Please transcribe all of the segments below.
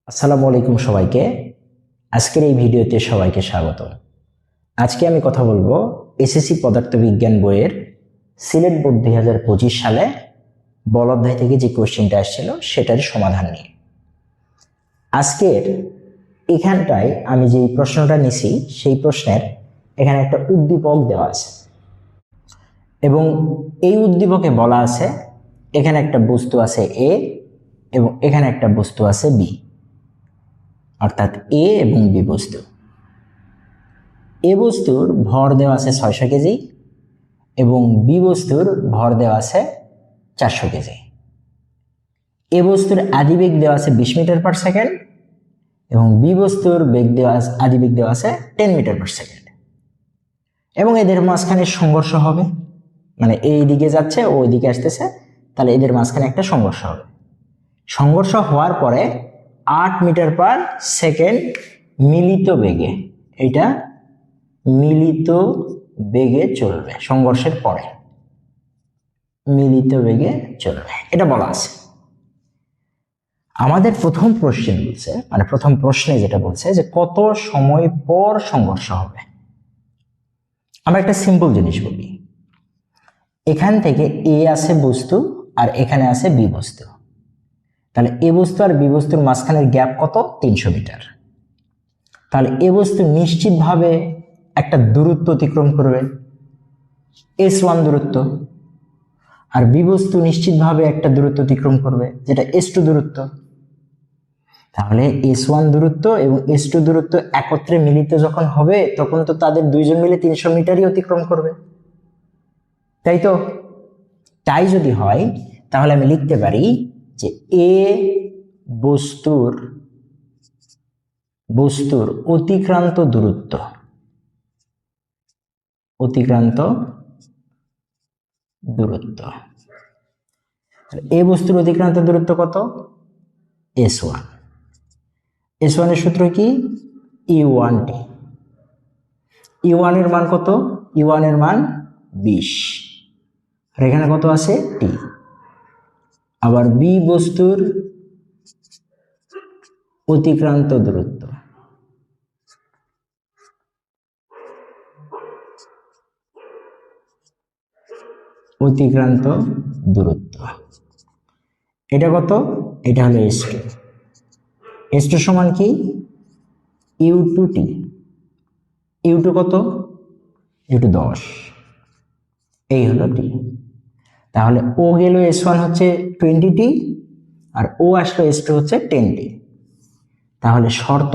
আসসালামু আলাইকুম সবাইকে। আজকের এই ভিডিওতে সবাইকে স্বাগত। আজকে আমি কথা বলবো এসএসসি পদার্থবিজ্ঞান বইয়ের সিলেট বোর্ড 2025 সালে বল অধ্যায় থেকে যে কোশ্চেনটা আসছিল সেটার সমাধান নিয়ে। আজকের এখানটায় আমি যে প্রশ্নটা নিছি সেই প্রশ্নের এখানে একটা উদ্দীপক দেওয়া আছে এবং এই উদ্দীপকে বলা আছে এখানে একটা বস্তু আছে এ এবং এখানে একটা বস্তু আছে বি, অর্থাৎ এ এবং বি বস্তু। এ বস্তুর ভর দেওয়া আছে 600 কেজি এবং বি বস্তুর ভর দেওয়া আছে 400 কেজি। এ বস্তুর আদিবেগ দেওয়া আছে 20 মিটার পার সেকেন্ড এবং বি বস্তুর বেগ দেওয়া আদিবেগ দেওয়া আছে 10 মিটার পার সেকেন্ড এবং এদের মাঝখানে সংঘর্ষ হবে, মানে এই দিকে যাচ্ছে ও ওই দিকে আসতেছে, তাহলে এদের মাঝখানে একটা সংঘর্ষ হবে। সংঘর্ষ হওয়ার পরে 8 মিটার পার সেকেন্ড মিলিত বেগে, এটা মিলিত বেগে চলবে, সংঘর্ষের পরে মিলিত বেগে চলবে, এটা বলা আছে। আমাদের প্রথম প্রশ্ন বলছে, মানে প্রথম প্রশ্নে যেটা বলছে যে কত সময় পর সংঘর্ষ হবে। আমরা একটা সিম্পল জিনিস বলি, এখান থেকে এ আছে বস্তু আর এখানে আছে বি বস্তু, তাহলে এ বস্তু আর বি বস্তুর মাঝখানের গ্যাপ কত? 300 মিটার। তাহলে এ বস্তু নিশ্চিতভাবে একটা দূরত্ব অতিক্রম করবে, S1 দূরত্ব, আর বি বস্তু নিশ্চিতভাবে একটা দূরত্ব অতিক্রম করবে যেটা S2 দূরত্ব। তাহলে S1 দূরত্ব এবং S2 দূরত্ব একত্রে মিলিত যখন হবে তখন তো তাদের দুইজন মিলে 300 মিটারই অতিক্রম করবে, তাই তো? তাই যদি হয় তাহলে আমি লিখতে পারি যে এ বস্তুর অতিক্রান্ত দূরত্ব, এ বস্তুর অতিক্রান্ত দূরত্ব কত? S1। S1 এর সূত্র কি? E1t। E1 এর মান কত? E1 এর মান 20, আর এখানে কত আছে? t। আবার বি বস্তুর অতিক্রান্ত দূরত্ব, এটা কত? এটা হলো S2। S2 সমান কি? U2t। U2 কত? U2 10, এই হলো t। তাহলে ও গেল S1 হচ্ছে 20t আর ও আসলো S2 হচ্ছে 10t। তাহলে শর্ত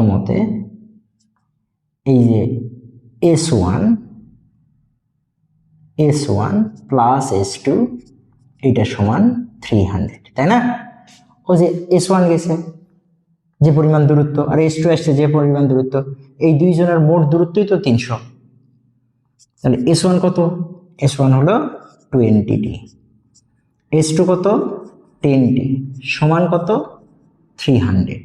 মতে এই যে S1 প্লাস S2 এটা সমান 300, তাই না? ও যে S1 গেছে যে পরিমাণ দূরত্ব আর S2 আসছে যে পরিমাণ দূরত্ব, এই দুইজনের মোট দূরত্বই তো 300। তাহলে S1 কত? S1 হলো 20t, S2 কত? 10t, সমান কত? 300।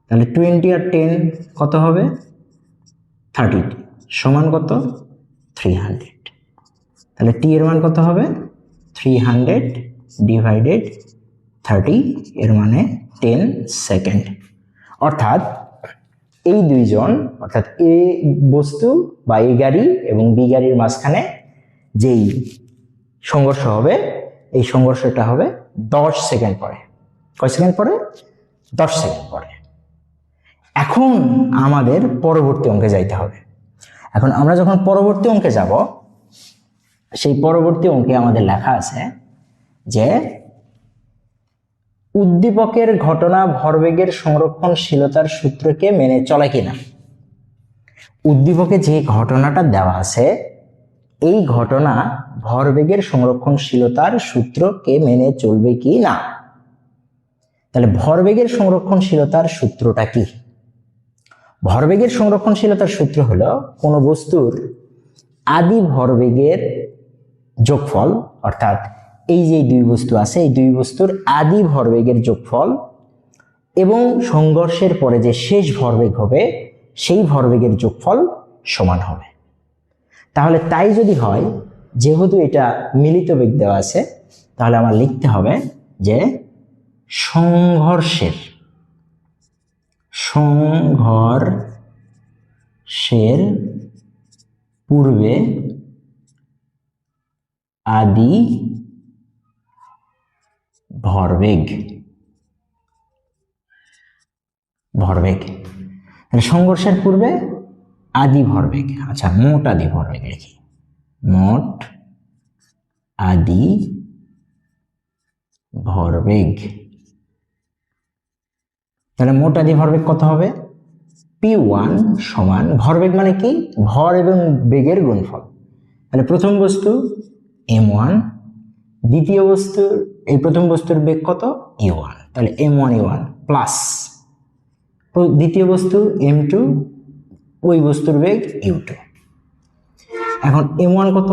তাহলে 20 আর 10 কত হবে? 30t, সমান কত? 300। তাহলে t এর মান কত হবে? 300 ডিভাইডেড 30, এর মানে 10 সেকেন্ড। অর্থাৎ এই দুইজন, অর্থাৎ এ বস্তু বা এই গাড়ি এবং বি গাড়ির মাঝখানে যেই সংঘর্ষ হবে এই সংঘর্ষটা হবে 10 সেকেন্ড পরে। কয় সেকেন্ড পরে? 10 সেকেন্ড পরে। এখন আমাদের পরবর্তী অঙ্কে যাইতে হবে। এখন আমরা যখন পরবর্তী অঙ্কে যাব, সেই পরবর্তী অঙ্কে আমাদের লেখা আছে যে উদ্দীপকের ঘটনা ভরবেগের সংরক্ষণশীলতার সূত্রকে মেনে চলে কিনা। উদ্দীপকে যে ঘটনাটা দেওয়া আছে এই ঘটনা ভরবেগের সংরক্ষণশীলতার সূত্রকে মেনে চলবে কি না। তাহলে ভরবেগের সংরক্ষণশীলতার সূত্রটা কি? ভরবেগের সংরক্ষণশীলতার সূত্র হলো কোন বস্তুর আদি ভরবেগের যোগফল, অর্থাৎ এই যে দুই বস্তু আছে এই দুই বস্তুর আদি ভরবেগের যোগফল এবং সংঘর্ষের পরে যে শেষ ভরবেগ হবে সেই ভরবেগের যোগফল সমান হবে। তাহলে তাই যদি হয়, যেহেতু এটা মিলিত বেগ দেওয়া আছে, তাহলে আমার লিখতে হবে যে সংঘর্ষের পূর্বে আদি ভরবেগ সংঘর্ষের পূর্বে আদি ভরবেগ। আচ্ছা, মোট আদি ভরবেগ লিখি, মোট আদি ভরবেগ। তাহলে মোট আদি ভরবেগ কত হবে? P1 সমান, ভরবেগ মানে কি? ভর এবং বেগের গুণফল। তাহলে প্রথম বস্তু m1, দ্বিতীয় বস্তুর এই প্রথম বস্তুর বেগ কত? u1, তাহলে m1 u1 প্লাস দ্বিতীয় বস্তু m2, ওই বস্তুর বেগ u2। এখন m1 কত?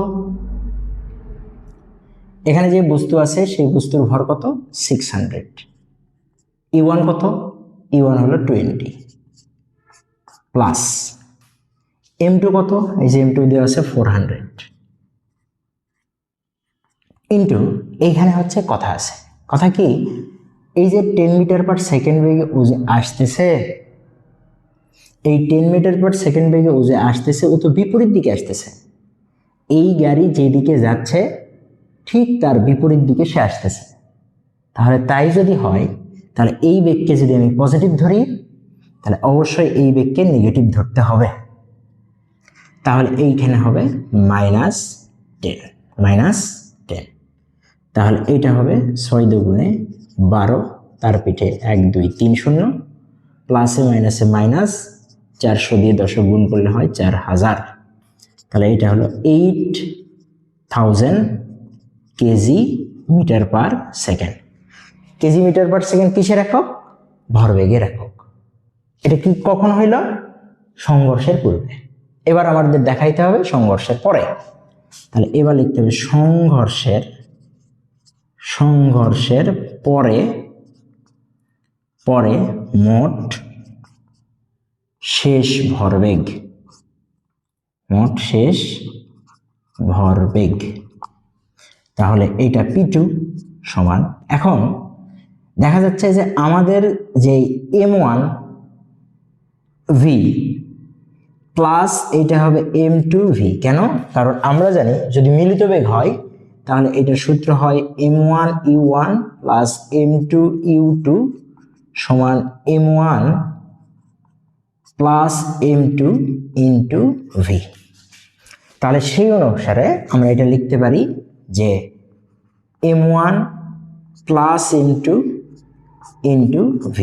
এখানে যে বস্তু আছে সেই বস্তুর ভর কত? 600। u1 কত? u1 হলো 20 প্লাস m2 কত? এই যে m2 দেওয়া আছে 400 ইন্টু, এইখানে হচ্ছে কথা আছে। কথা কি? এই যে 10 মিটার পার সেকেন্ড বেগে ও যে আসতেছে, এই 10 মিটার পার সেকেন্ড বেগে ও যে আসতেছে, ও তো বিপরীত দিকে আসতেছে। এই গাড়ি যেদিকে যাচ্ছে ঠিক তার বিপরীত দিকে সে আসতেছে। তাহলে তাই যদি হয়, তাহলে এই বেগকে যদি আমি পজিটিভ ধরি, তাহলে অবশ্যই এই বেগকে নেগেটিভ ধরতে হবে। তাহলে এইখানে হবে -10। তাহলে এইটা হবে 6 দুগুণে 12, তার পিঠে 1 2 3 0, প্লাসে মাইনাসে মাইনাস, 400 দিয়ে 10 গুণ করলে হয় 4000। তাহলে এটা হলো 8000 KG metre per second. KG metre per second কিসের একক? ভরবেগের একক। এটা কি কখন হইল? সংঘর্ষের পূর্বে। এবার আমাদের দেখাইতে হবে সংঘর্ষের পরে। তাহলে এবার লিখতে হবে সংঘর্ষের পরে মোট শেষ ভরবেগ। তাহলে এইটা P2 সমান, এখন দেখা যাচ্ছে যে আমাদের যে m1 v প্লাস এইটা হবে m2 v। কেন? কারণ আমরা জানি যদি মিলিত বেগ হয় তাহলে এটার সূত্র হয় m1 u1 plus m2 u2 সমান m1 plus m2 into v। তাহলে সেই অনুসারে আমরা এটা লিখতে পারি যে m1 plus m2 into v।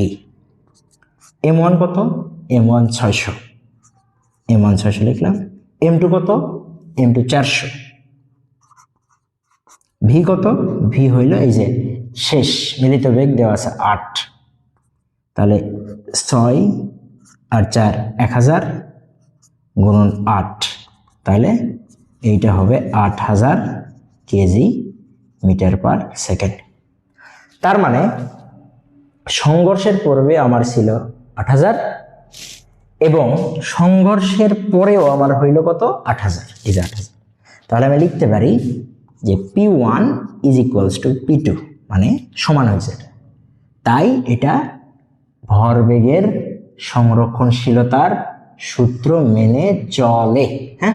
m1 কত? m1 600 লিখলাম। m2 কত? m2 400। v কত? v হইল এই যে শেষ মিলিত বেগ দেওয়া আছে 8। তাহলে 6 আর 4 1000 গুণন 8, তাহলে এইটা হবে 8000 কেজি মিটার পার সেকেন্ড। তার মানে সংঘর্ষের পূর্বে আমার ছিল 8000 এবং সংঘর্ষের পরেও আমার হইল কত? 8000। এই যে 8000। তাহলে আমি লিখতে পারি যে P1 is equals to P2, মানে সমান হয়েছে। তাই এটা ভরবেগের সংরক্ষণশীলতার সূত্র মেনে চলে। হ্যাঁ।